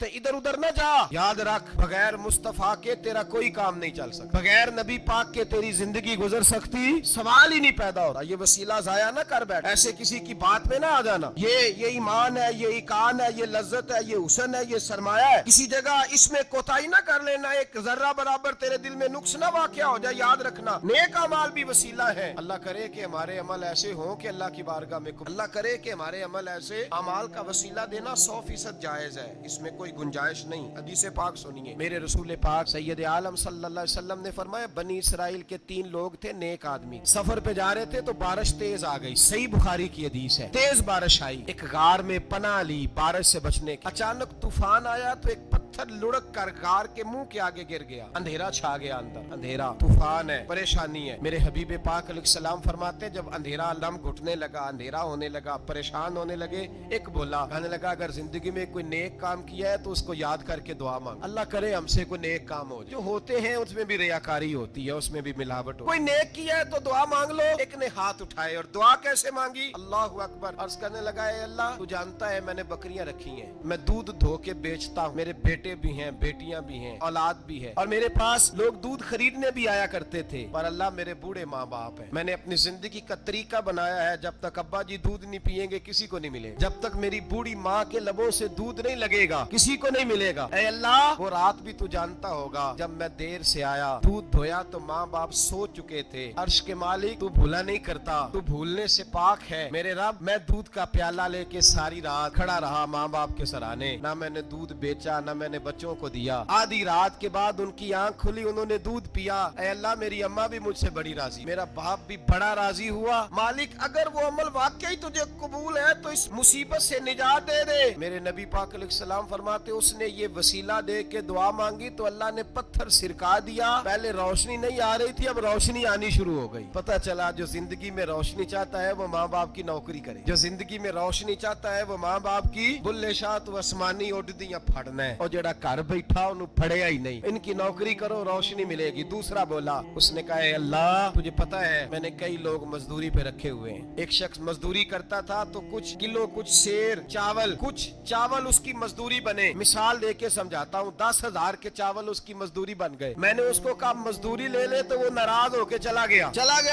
تو ادھر ادھر نہ جا. یاد رکھ بغیر مصطفیٰ کے تیرا کوئی کام نہیں چل سکتا, بغیر نبی پاک کے تیری زندگی گزر سکتی سوال ہی نہیں پیدا ہوتا. یہ وسیلہ ضائع نہ کر بیٹھ, ایسے کسی کی بات میں نہ آ جانا. یہ ایمان ہے, یہ ایقان ہے, یہ لذت ہے, یہ حسن ہے, یہ سرمایہ ہے. کسی جگہ اس میں کوتاہی نہ کر لینا, ایک ذرہ برابر تیرے دل میں نقص نہ واقع ہو جائے. یاد رکھنا نیک اعمال بھی وسیلہ ہے. اللہ کرے کہ ہمارے عمل ایسے ہوں کہ اللہ کی بارگاہ میں اللہ کرے کہ ہمارے عمل ایسے اعمال کا وسیلہ دینا 100% جائز ہے, اس میں کوئی گنجائش نہیں. حدیث پاک سنیے, میرے رسول پاک سید عالم صلی اللہ علیہ وسلم نے فرمایا بنی اسرائیل کے 3 لوگ تھے نیک آدمی, سفر پہ جا رہے تھے تو بارش تیز آ گئی. صحیح بخاری کی حدیث ہے. تیز بارش آئی, ایک غار میں پناہ لی بارش سے بچنے کی. اچانک طوفان آیا تو ایک پتھر لڑک کر غار کے منہ کے آگے گر گیا. اندھیرا چھا گیا, اندر اندھیرا, طوفان ہے, پریشانی ہے. میرے حبیب پاک علیہ السلام فرماتے جب اندھیرا دم گھٹنے لگا, اندھیرا ہونے لگا, پریشان ہونے لگے, ایک بولا, کہنے لگا اگر زندگی میں کوئی نیک کام کیا ہے تو اس کو یاد کر کے دعا مانگ. اللہ کرے ہم سے کوئی نیک کام ہو. جو ہوتے ہیں اس میں بھی ریاکاری ہوتی ہے, اس میں بھی ملاوٹ ہو. کوئی نیک کیا ہے تو دعا مانگ لو. ایک نے ہاتھ اٹھائے اور دعا کیسے مانگی, اللہ اکبر, عرض کرنے لگا اے اللہ تو جانتا ہے میں نے بکریاں رکھی ہیں, میں دودھ دھو کے بیچتا ہوں, میرے بیٹے بھی ہیں, بیٹیاں بھی ہیں, اولاد بھی ہے, اور میرے پاس لوگ دودھ خریدنے بھی آیا کرتے تھے, پر اللہ میرے بوڑھے ماں باپ ہیں. میں نے اپنی زندگی کا طریقہ بنایا ہے جب تک ابا جی دودھ نہیں پیئیں گے کسی کو نہیں ملے, جب تک میری بوڑھی ماں کے لبوں سے دودھ نہیں لگے گا کسی کو نہیں ملے گا. اے اللہ وہ رات بھی تو جانتا ہوگا جب میں دیر سے آیا, دودھ دھویا تو ماں باپ سو چکے تھے. عرش کے مالک تو بھولا نہیں کرتا, تو بھولنے سے پاک ہے. میرے رب میں دودھ کا پیالہ لے کے ساری رات کھڑا رہا ماں باپ کے سرانے, نہ میں نے دودھ بیچا نہ میں نے بچوں کو دیا. آدھی رات کے بعد ان کی آنکھ کھلی, انہوں نے دودھ پیا. اے اللہ میری اماں بھی مجھ سے بڑی راضی, میرا باپ بھی بڑا راضی ہوا. مالک اگر وہ عمل واقعی تجھے قبول ہے تو اس مصیبت سے نجات دے دے. میرے نبی پاک علیہ السلام فرماتے اس نے یہ وسیلہ دے کے دعا مانگی تو اللہ نے پتھر سرکا دیا. پہلے روشنی نہیں آ رہی تھی, اب روشنی آنی شروع ہو گئی. پتہ چلا جو زندگی میں روشنی چاہتا ہے وہ ماں باپ کی نوکری کرے, جو زندگی میں روشنی چاہتا ہے وہ ماں باپ کی بلے شاہ تو آسمانی اڈدیاں پھڑنا ہے, اور جڑا گھر بیٹھا انہوں پھڑیا ہی نہیں. ان کی نوکری کرو روشنی ملے گی. دوسرا بولا, اس نے کہا اے اللہ تجھے پتہ ہے میں نے کئی لوگ مزدوری پہ رکھے ہوئے ہیں. ایک شخص مزدوری کرتا تھا تو کچھ کلو کچھ سیر چاول کچھ چاول اس کی مزدوری بنے. مثال دے کے سمجھاتا ہوں, 10,000 کے چاول اس کی مزدوری بن گئے. میں نے اس کو کہا مزدوری لے لے تو وہ ناراض ہو کے چلا گیا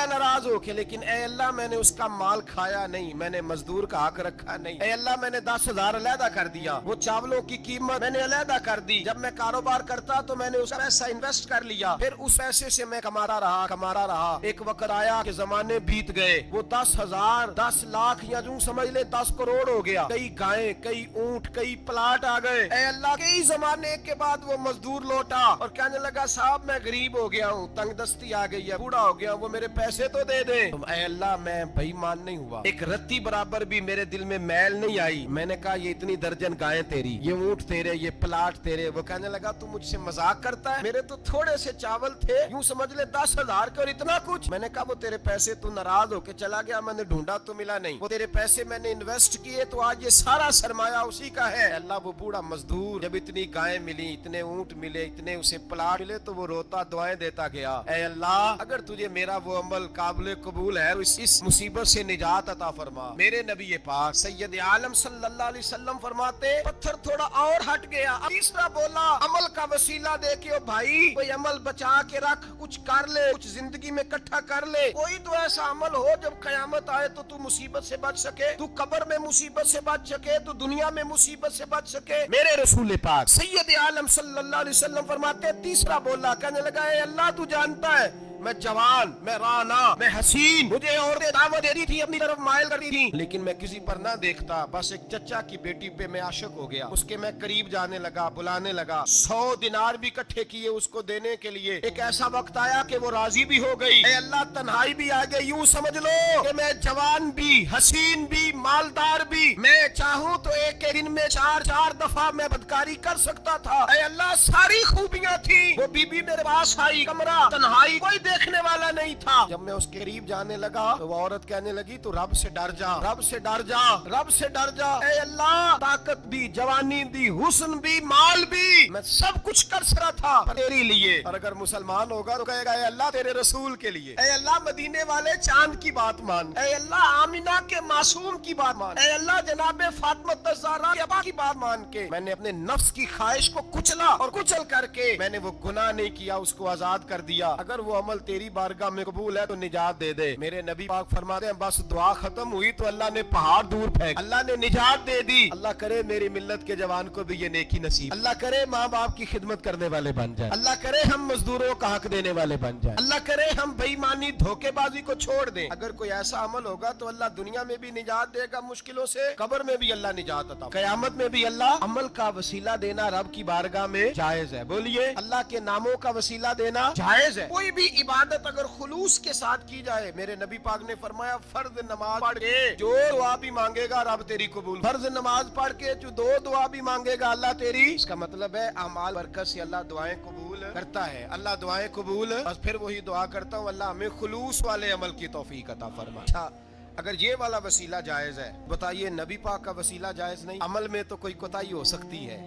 ناراض ہو کے. لیکن اے اللہ میں نے اس کا مال کھایا نہیں, میں نے مزدور کا حق رکھا نہیں. اے اللہ میں نے 10,000 علیحدہ کر دیا, وہ چاولوں کی قیمت میں نے علیحدہ کر دی. جب میں کاروبار کرتا تو میں نے اس پیسہ انویسٹ کر لیا, پھر اس پیسے سے میں کمارا رہا. ایک وقت آیا کہ زمانے بیت گئے, وہ 10,000 10 لاکھ یا جو سمجھ لے 10 کروڑ ہو گیا. کئی گائیں, کئی اونٹ, کئی پلاٹ آ گئے. اے اللہ کئی زمانے کے بعد وہ مزدور لوٹا اور کہنے لگا صاحب میں غریب ہو گیا ہوں, تنگ دستی آ گئی ہے, بوڑھا ہو گیا ہوں, وہ میرے پیسے تو دے دے. اے اللہ میں بے ایمان نہیں ہوا, ایک رتی برابر بھی میرے دل میں میل نہیں آئی. میں نے کہا یہ اتنی درجن گائیں تیری, یہ اونٹ تیرے, یہ پلاٹ تیرے. وہ کہنے لگا تو مجھ سے مذاق کرتا ہے, میرے تو تھوڑے سے چاول تھے, یوں سمجھ لے 10,000 کا اور اتنا کچھ. میں نے کہا وہ تیرے پیسے تو ناراض ہو کے چلا گیا, میں نے ڈھونڈا تو ملا نہیں. وہ تیرے پیسے میں نے انویسٹ کیے تو آج یہ سارا سرمایہ اسی کا ہے. اللہ وہ بوڑھا مزدور جب اتنی گائیں ملی, اتنے اونٹ ملے, اتنے اسے پلاٹ ملے تو وہ روتا دعائیں دیتا گیا. اے اللہ اگر تجھے میرا وہ عمل قابل قبول ہے اس مصیبت سے نجات عطا فرما. میرے نبی پاک سید عالم صلی اللہ علیہ وسلم فرماتے پتھر تھوڑا اور ہٹ گیا. تیسرا بولا عمل کا وسیلہ دے کے بھائی کوئی عمل بچا کے رکھ, کچھ کر لے, کچھ زندگی میں اکٹھا کر لے. کوئی تو ایسا عمل ہو جب قیامت آئے تو مصیبت سے بچ سکے, تو قبر میں مصیبت سے بچ سکے, تو دنیا میں مصیبت سے بچ سکے. میرے رسول پاک سید عالم صلی اللہ علیہ وسلم فرماتے تیسرا بولا, کہنے لگا اے اللہ تو جانتا ہے میں جوان, میں رانا, میں حسین, مجھے عورتیں دعوت دے رہی تھی, اپنی طرف مائل کر رہی تھی, لیکن میں کسی پر نہ دیکھتا. بس ایک چچا کی بیٹی پہ میں عاشق ہو گیا, اس کے میں قریب جانے لگا, بلانے لگا, 100 دینار بھی اکٹھے کیے اس کو دینے کے لیے. ایک ایسا وقت آیا کہ وہ راضی بھی ہو گئی. اے اللہ تنہائی بھی آ گئی. یوں سمجھ لو کہ میں جوان بھی, حسین بھی, مالدار بھی, میں چاہوں تو ایک دن میں 4 دفعہ میں بدکاری کر سکتا تھا. اے اللہ ساری خوبیاں تھی, وہ بی بی میرے پاس آئی, کمرہ تنہائی, کوئی دیکھنے والا نہیں تھا. جب میں اس کے قریب جانے لگا تو وہ عورت کہنے لگی تو رب سے ڈر جا, رب سے ڈر جا, رب سے ڈر جا. اے اللہ, طاقت بھی, جوانی بھی, حسن بھی, مال بھی, میں سب کچھ کر سکا تھا تیرے لیے. اور اگر مسلمان ہوگا تو کہے گا اے اللہ تیرے رسول کے لیے. اے اللہ مدینے والے چاند کی بات مان, اے اللہ آمینہ کے معصوم کی بات مان, اے اللہ جناب فاطمہ الزہرا کی ابا کی بات مان کے میں نے اپنے نفس کی خواہش کو کچلا اور کچل کر کے میں نے وہ گناہ نہیں کیا, اس کو آزاد کر دیا. اگر وہ عمل تیری بارگاہ میں قبول ہے تو نجات دے دے. میرے نبی پاک فرماتے ہیں بس دعا ختم ہوئی تو اللہ نے پہاڑ دور پھینک, اللہ نے نجات دے دی. اللہ کرے میری ملت کے جوان کو بھی یہ نیکی نصیب, اللہ کرے ماں باپ کی خدمت کرنے والے بن جائیں, اللہ کرے ہم مزدوروں کا حق دینے والے بن جائیں, اللہ کرے ہم بے ایمانی دھوکے بازی کو چھوڑ دیں. اگر کوئی ایسا عمل ہوگا تو اللہ دنیا میں بھی نجات دے گا مشکلوں سے, قبر میں بھی اللہ نجات عطا, قیامت میں بھی اللہ. عمل کا وسیلہ دینا رب کی بارگاہ میں جائز ہے. بولیے اللہ کے ناموں کا وسیلہ دینا جائز ہے. کوئی بھی عبادت اگر خلوص کے ساتھ کی جائے, میرے نبی پاک نے فرمایا فرض نماز پڑھ کے جو دعا بھی مانگے گا رب تیری قبول, فرض نماز پڑھ کے جو دو دعا بھی مانگے گا اللہ تیری. اس کا مطلب ہے اعمال برکت سے اللہ دعائیں قبول کرتا ہے, اللہ دعائیں قبول. بس پھر وہی دعا کرتا ہوں اللہ ہمیں خلوص والے عمل کی توفیق عطا فرما. اچھا اگر یہ والا وسیلہ جائز ہے, بتائیے نبی پاک کا وسیلہ جائز نہیں؟ عمل میں تو کوئی کوتاہی ہو سکتی ہے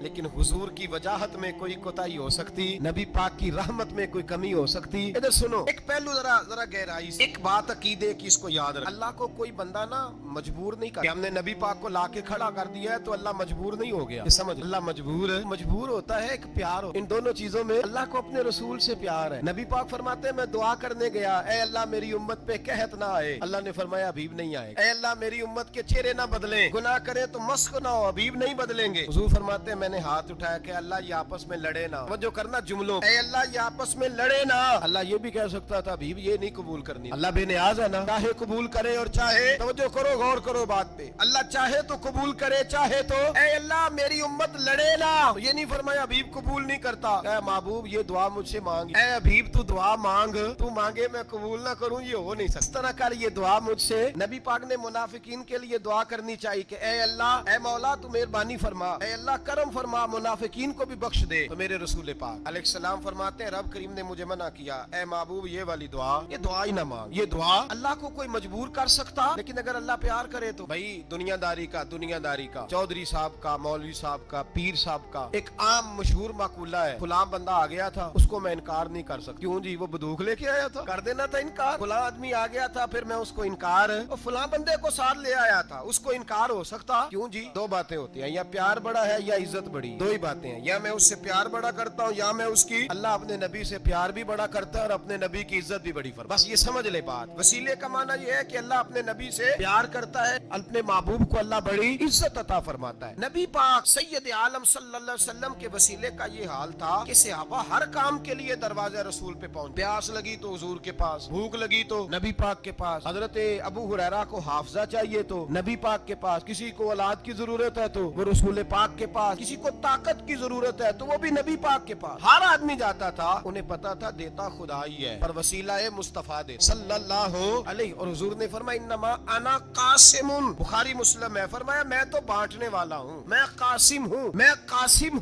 لیکن حضور کی وجاہت میں کوئی کوتاہی ہو سکتی, نبی پاک کی رحمت میں کوئی کمی ہو سکتی. ادھر سنو ایک پہلو ذرا گہرائی سے, ایک بات عقیدے کی اس کو یاد رکھ. اللہ کو کوئی بندہ نا مجبور نہیں کرتا. ہم نے نبی پاک کو لا کے کھڑا کر دیا ہے تو اللہ مجبور نہیں ہو گیا, سمجھ. اللہ مجبور ہوتا ہے ایک پیار ہو. ان دونوں چیزوں میں اللہ کو اپنے رسول سے پیار ہے. نبی پاک فرماتے ہیں میں دعا کرنے گیا, اے اللہ میری امت پہ قحط نہ آئے. اللہ نے فرمایا حبیب نہیں آئے. اے اللہ میری امت کے چہرے نہ بدلیں, گناہ کریں تو مسخ نہ ہو, حبیب نہیں بدلیں گے. حضور فرماتے ہیں میں نے ہاتھ اٹھایا کہ اللہ یہ آپس میں لڑے نہ, جو کرنا جملوں, اے اللہ یہ آپس میں لڑے نہ. اللہ یہ بھی کہہ سکتا تھا حبیب یہ نہیں قبول کرنی, اللہ بے نیاز ہے نا, چاہے قبول کرے اور چاہے, توجہ کرو غور کرو بات پہ, اللہ چاہے تو قبول کرے چاہے تو اے اللہ میری امت لڑے نہ. یہ نہیں فرمایا حبیب قبول نہیں کرتا, اے محبوب یہ دعا مجھ سے مانگ, اے حبیب تو دعا مانگ, تو مانگے میں قبول نہ کروں, یہ ہو نہیں سکتا. اس طرح کر یہ دعا مجھ سے. نبی پاک نے منافقین کے لیے دعا کرنی چاہیے کہ اے اللہ اے مولا تو مہربانی فرما, اے اللہ کرم فرما, منافقین کو بھی بخش دے. تو میرے رسول پاک علیہ السلام فرماتے ہیں رب کریم نے مجھے منع کیا, اے محبوب یہ والی دعا, یہ دعا ہی نہ مانگ. یہ دعا اللہ کو کوئی مجبور کر سکتا, لیکن اگر اللہ پیار کرے تو بھائی دنیا داری کا چودھری صاحب کا, مولوی صاحب کا, پیر صاحب کا ایک عام مشہور مقولہ ہے, فلاں بندہ آ گیا تھا اس کو میں انکار نہیں کر سکتا. کیوں جی, وہ بندوق لے کے آیا تھا, کر دینا تھا انکار. فلاں آدمی آ گیا تھا پھر میں اس کو انکار, اور فلاں بندے کو ساتھ لے آیا تھا اس کو انکار ہو سکتا. کیوں جی, دو باتیں ہوتی ہیں, یا پیار بڑا ہے یا عزت بڑی, دو ہی باتیں ہیں, یا میں اس سے پیار بڑا کرتا ہوں یا میں اس کی. اللہ اپنے نبی سے پیار بھی بڑا کرتا ہے اور اپنے نبی کی عزت بھی بڑی فرماتا. بس یہ سمجھ لے بات. وسیلے کا معنی یہ ہے کہ اللہ اپنے نبی سے پیار کرتا ہے, اپنے محبوب کو اللہ بڑی عزت عطا فرماتا ہے. نبی پاک سید عالم صلی اللہ علیہ وسلم کے وسیلے کا یہ حال تھا کہ صحابہ ہر کام کے لیے دروازے رسول پہ پہنچ. پیاس لگی تو حضور کے پاس, بھوک لگی تو نبی پاک کے پاس, حضرت ابو ہریرہ کو حافظہ چاہیے تو نبی پاک کے پاس, کسی کو اولاد کی ضرورت ہے تو وہ رسول پاک کے پاس, کسی کو طاقت کی ضرورت ہے تو وہ بھی نبی پاک کے پاس. ہر آدمی جاتا تھا, انہیں پتا تھا دیتا خدا ہی ہے پر وسیلہ مصطفیٰ دے صلی اللہ علیہ. اور حضور نے فرمایا انما انا قاسم, بخاری مسلم ہے, فرمایا میں تو بانٹنے والا ہوں, میں قاسم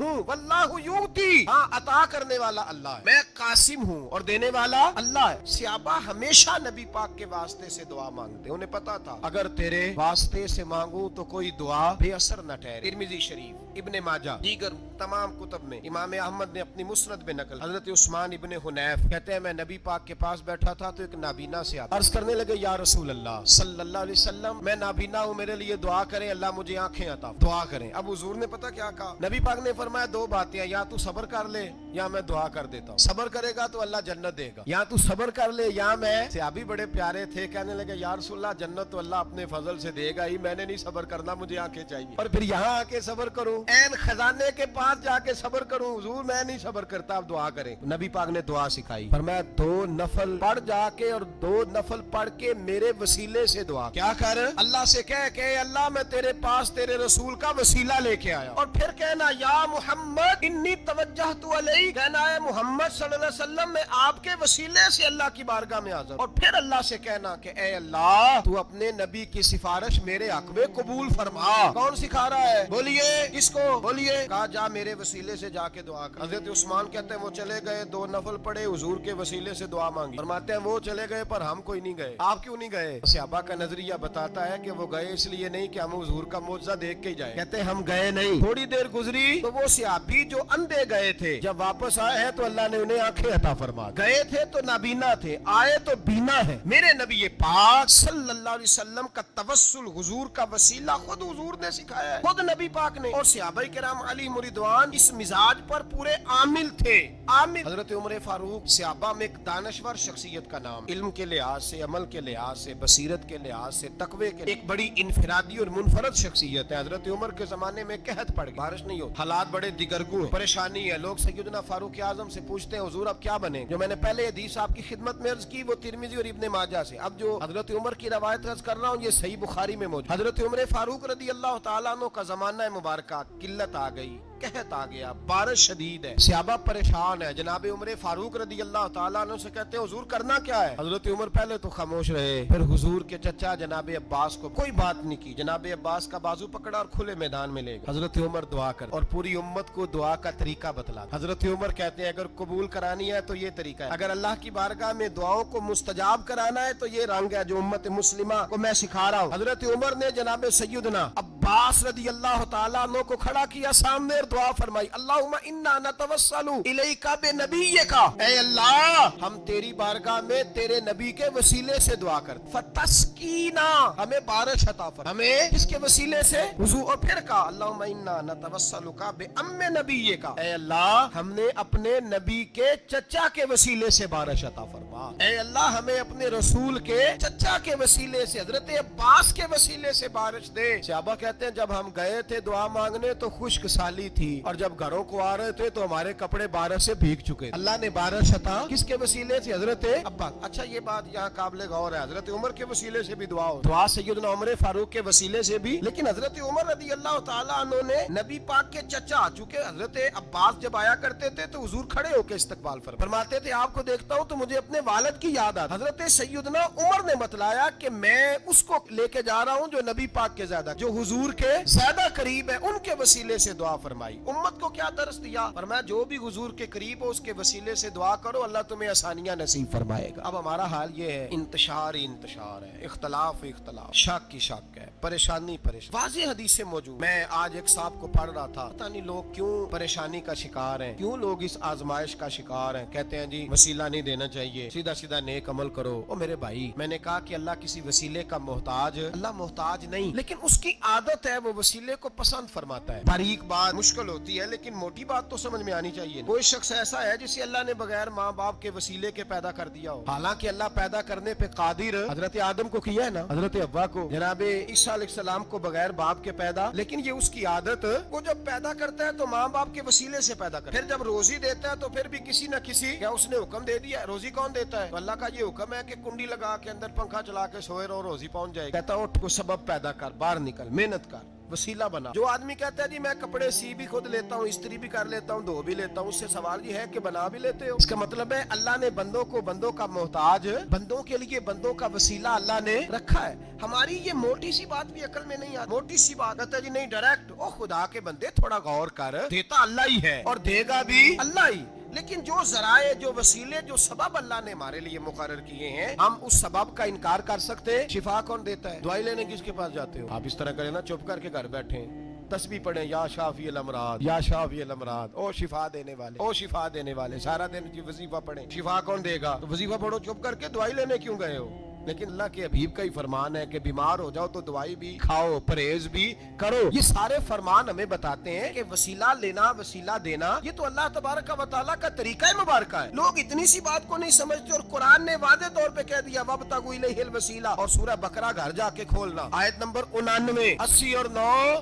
ہوں, واللہ یعطی, ہاں عطا کرنے والا اللہ ہے, میں قاسم ہوں اور دینے والا اللہ ہے. صحابہ ہمیشہ نبی پاک کے واسطے سے دعا مانگتے, انہیں پتا تھا اگر تیرے واسطے سے مانگوں تو کوئی دعا بے اثر نہ ٹھہرے. ترمذی شریف, ابن ماجہ, دیگر تمام کتب میں, امام احمد نے اپنی مسند میں نقل, حضرت عثمان ابن حنیف کہتے ہیں میں نبی پاک کے پاس بیٹھا تھا تو ایک نابینا سے آتا, عرض کرنے لگے یا رسول اللہ صلی اللہ علیہ وسلم میں نابینا ہوں, میرے لیے دعا کریں, اللہ مجھے آنکھیں عطا, دعا کریں. اب حضور نے پتا کیا کہا, نبی پاک نے فرمایا دو باتیں, یا تو صبر کر لے یا میں دعا کر دیتا ہوں. صبر کرے گا تو اللہ جنت دے گا, یا تو صبر کر لے یا میں. صحابی بڑے پیارے تھے, کہنے لگے یا رسول اللہ جنت تو اللہ اپنے فضل سے دے گا ہی, میں نے نہیں صبر کرنا, مجھے آنکھیں چاہیے. اور پھر یہاں آ کے صبر کروں, این خزانے کے پاس جا کے صبر کروں, حضور میں نہیں صبر کرتا, اب دعا کریں. نبی پاک نے دعا سکھائی, فرمایا دو نفل پڑھ جا کے اور دو نفل پڑھ کے میرے وسیلے سے دعا کیا کر, اللہ سے کہہ کہ اللہ میں تیرے پاس تیرے رسول کا وسیلہ لے کے آیا, اور پھر کہنا یا محمد انی توجہت علیہ, کہنا ہے محمد صلی اللہ علیہ وسلم میں آپ کے وسیلے سے اللہ کی بارگاہ میں حاضر, اور پھر اللہ سے کہنا کہ اے اللہ تو اپنے نبی کی سفارش میرے حق میں قبول فرما. کون سکھا رہا ہے, بولیے کس کو, بولیے، کہا جا میرے وسیلے سے جا کے دعا کر۔ حضرت عثمان کہتے ہیں وہ چلے گئے، 2 نفل پڑے، حضور کے وسیلے سے دعا مانگی۔ فرماتے ہیں وہ چلے گئے پر ہم کوئی نہیں گئے۔ آپ کیوں نہیں گئے؟ صحابہ کا نظریہ بتاتا ہے کہ وہ گئے اس لیے نہیں کہ ہم حضور کا معجزہ دیکھ کے جائیں، کہتے ہیں ہم گئے نہیں۔ تھوڑی دیر گزری تو وہ صحابی جو اندھے گئے تھے جب واپس آئے ہیں تو اللہ نے انہیں آنکھیں عطا فرما دی۔ گئے تھے تو نابینا تھے، آئے تو بینا ہے۔ میرے نبی پاک صلی اللہ علیہ وسلم کا توسل، حضور کا وسیلہ خود حضور نے سکھایا ہے، خود نبی پاک نے۔ اور صحابہ کرام علیہم رضوان اس مزاج پر پورے عامل تھے، عامل۔ حضرت عمر فاروق صحابہ میں ایک دانشور شخصیت کا نام، علم کے لحاظ سے، عمل کے لحاظ سے، بصیرت کے لحاظ سے، تقوی کے، ایک بڑی انفرادی اور منفرد شخصیت ہے۔ حضرت عمر کے زمانے میں قحط پڑ گئی، بارش نہیں ہوتی، حالات بڑے دگرگوں ہیں، پریشانی ہے۔ لوگ سیدنا فاروق اعظم سے پوچھتے ہیں حضور اب کیا بنے؟ جو میں نے پہلے حدیث آپ کی خدمت میں عرض کی وہ ترمذی اور ابن ماجہ سے، اب جو حضرت عمر کی روایت عرض کر رہا ہوں یہ صحیح بخاری میں موجود۔ حضرت عمر فاروق رضی اللہ تعالیٰ عنہ کا زمانہ مبارکہ، قلت آ گئی، قحط آ گیا، بارش شدید ہے، صحابہ پریشان ہے۔ جناب عمر فاروق رضی اللہ تعالیٰ عنہ سے کہتے ہیں حضور کرنا کیا ہے؟ حضرت عمر پہلے تو خاموش رہے، پھر حضور کے چچا جناب عباس کو کوئی بات نہیں کی، جناب عباس کا بازو پکڑا اور کھلے میدان میں لے گئے۔ حضرت عمر دعا کر اور پوری امت کو دعا کا طریقہ بتلا۔ حضرت عمر کہتے ہیں اگر قبول کرانی ہے تو یہ طریقہ ہے، اگر اللہ کی بارگاہ میں دعاؤں کو مستجاب کرانا ہے تو یہ رنگ ہے جو امت مسلمہ کو میں سکھا رہا ہوں۔ حضرت عمر نے جناب سیدنا عباس رضی اللہ تعالیٰ عنہ کو کھڑا کیا سامنے اور دعا فرمائی، اللہم انا نتوسل الیک بنبیک، اے اللہ ہم تیری بارگاہ میں تیرے نبی کے وسیلے سے دعا کرتے، فتسقینا ہمیں بارش عطا فرما، ہمیں کس کے وسیلے سے؟ وضو۔ اور پھر کہا اللہم انا نتوسلک بام نبیک، اے اللہ ہم نے اپنے نبی کے چچا کے وسیلے سے بارش عطا فرما، اے اللہ ہمیں اپنے رسول کے چچا کے وسیلے سے، حضرت عباس کے وسیلے سے بارش دے۔ صحابہ کہتے ہیں جب ہم گئے تھے دعا مانگنے تو خشک سالی تھی، اور جب گھروں کو آ رہے تھے تو ہمارے کپڑے بارش سے بھیگ چکے، اللہ نے بارش عطا کس کے وسیلے سے؟ حضرت عباس۔ اچھا یہ بات یہاں قابل غور ہے، حضرت عمر کے وسیلے سے بھی دعا ہو، دعا سیدنا عمر فاروق کے وسیلے سے بھی، لیکن حضرت عمر رضی اللہ تعالیٰ عنہ نے نبی پاک کے چچا، چونکہ حضرت عباس جب آیا کرتے تھے تو حضور کھڑے ہو کے استقبال فرماتے تھے، آپ کو دیکھتا ہوں تو مجھے اپنے والد کی یاد آتی۔ حضرت سیدنا عمر نے بتلایا کہ میں اس کو لے کے جا رہا ہوں جو نبی پاک کے زیادہ، جو حضور کے زیادہ قریب ہے، ان کے وسیلے سے دعا فرمائی۔ امت کو کیا درس دیا؟ فرمایا جو بھی حضور کے قریب ہو اس کے وسیلے سے دعا کرو، اللہ تمہیں آسانیاں نصیب فرمائے گا۔ اب ہمارا حال یہ ہے، انتشار ہی انتشار ہے، اختلاف ہی اختلاف، شک کی شک ہے، پریشانی پریشانی، واضح حدیث سے موجود۔ میں آج ایک صاحب کو پڑھ رہا تھا، پتہ نہیں لوگ کیوں پریشانی کا شکار ہیں، کیوں لوگ اس آزمائش کا شکار ہیں، کہتے ہیں جی وسیلہ نہیں دینا چاہیے، سیدھا سیدھا نیک عمل کرو۔ او میرے بھائی، میں نے کہا کہ اللہ کسی وسیلے کا محتاج، اللہ محتاج نہیں، لیکن اس کی عادت ہے وہ وسیلے کو پسند فرماتا ہے۔ باریک بات مشکل ہوتی ہے لیکن موٹی بات تو سمجھ میں آنی چاہیے۔ کوئی شخص ایسا ہے جسے اللہ نے بغیر ماں باپ کے وسیلے کے پیدا کر دیا ہو، حالانکہ اللہ پیدا کرنے پہ قادر، حضرت آدم کو کیا ہے نا، حضرت حوا کو، جناب عیسیٰ علیہ السلام کو بغیر باپ کے پیدا، لیکن یہ اس کی عادت، وہ جب پیدا کرتا ہے تو ماں باپ کے وسیلے سے پیدا کرتا ہے، پھر جب روزی دیتا ہے تو پھر بھی کسی نہ کسی، کیا اس نے حکم دے دیا ہے؟ روزی کون دیتا ہے؟ تو اللہ کا یہ حکم ہے کہ کنڈی لگا کے اندر پنکھا چلا کے سوئے رہو، روزی پہنچ جائے گی۔ کہتا اٹھ کو سبب پیدا کر، باہر نکل، محنت کر، وسیلہ بنا۔ جو آدمی کہتا ہے جی میں کپڑے سی بھی خود لیتا ہوں، استری بھی کر لیتا ہوں، دھو بھی لیتا ہوں، اس سے سوال یہ ہے کہ بنا بھی لیتے ہو؟ اس کا مطلب ہے اللہ نے بندوں کو بندوں کا محتاج، بندوں کے لیے بندوں کا وسیلہ اللہ نے رکھا ہے۔ ہماری یہ موٹی سی بات بھی عقل میں نہیں آتی، موٹی سی بات کہتا ہے جی نہیں ڈائریکٹ، او خدا کے بندے تھوڑا غور کر، دیتا اللہ ہی ہے اور دے گا بھی اللہ ہی، لیکن جو ذرائع، جو وسیلے، جو سبب اللہ نے ہمارے لیے مقرر کیے ہیں، ہم اس سبب کا انکار کر سکتے؟ شفا کون دیتا ہے؟ دوائی لینے کس کے پاس جاتے ہو؟ آپ اس طرح کریں نا، چپ کر کے گھر بیٹھیں، تسبیح پڑھیں، یا شافی الامراض، یا شافی الامراض، او شفا دینے والے، او شفا دینے والے، سارا دن جی وظیفہ پڑھیں، شفا کون دے گا؟ تو وظیفہ پڑھو چپ کر کے، دوائی لینے کیوں گئے ہو؟ لیکن اللہ کے حبیب کا ہی فرمان ہے کہ بیمار ہو جاؤ تو دوائی بھی کھاؤ، پرہیز بھی کرو۔ یہ سارے فرمان ہمیں بتاتے ہیں کہ وسیلہ لینا، وسیلہ دینا، یہ تو اللہ تبارک و تعالیٰ کا طریقہ مبارکہ ہے۔ لوگ اتنی سی بات کو نہیں سمجھتے، اور قرآن نے واضح طور پہ کہہ دیا وَابْتَغُوا إِلَيْهِ الْوَسِيلَةَ، اور سورہ بقرہ گھر جا کے کھولنا، آیت نمبر 89، 80 اور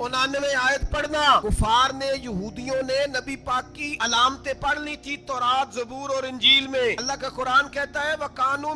89 آیت پڑھنا۔ کفار نے، یہودیوں نے نبی پاک کی علامتیں پڑھ لی تھی تورات، زبور اور انجیل میں۔ اللہ کا قرآن کہتا ہے وَكَانُوا